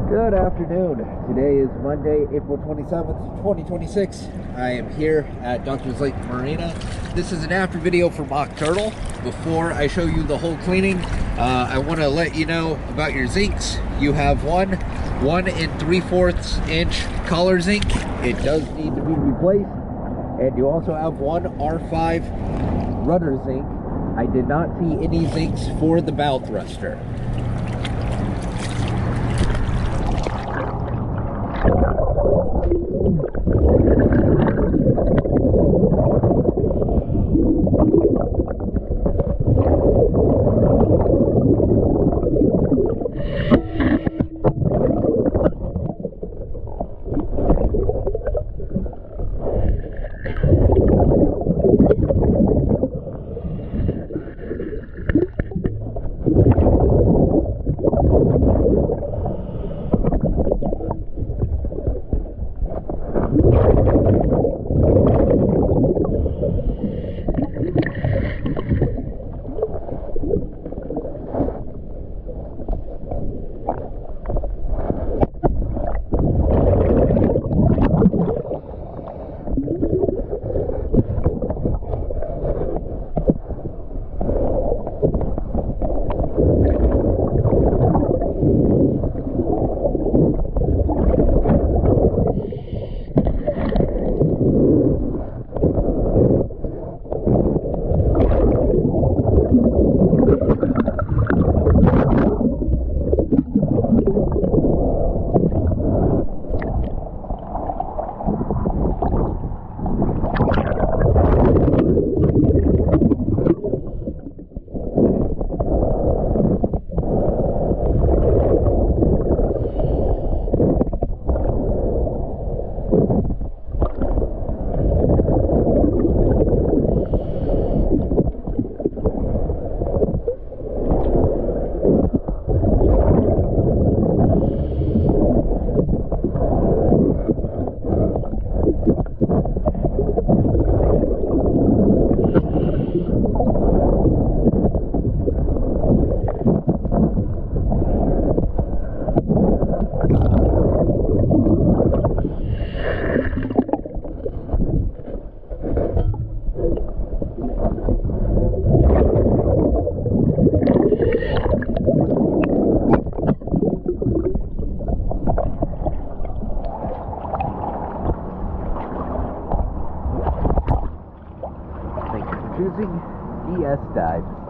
Good afternoon. Today is Monday, April 27th, 2026. I am here at Doctor's Lake Marina. This is an after video for Mach Turtle. Before I show you the whole cleaning, I want to let you know about your zincs. You have one 1 3/4 inch collar zinc. It does need to be replaced. And you also have one R5 rudder zinc. I did not see any zincs for the bow thruster. Choosing DS Dive.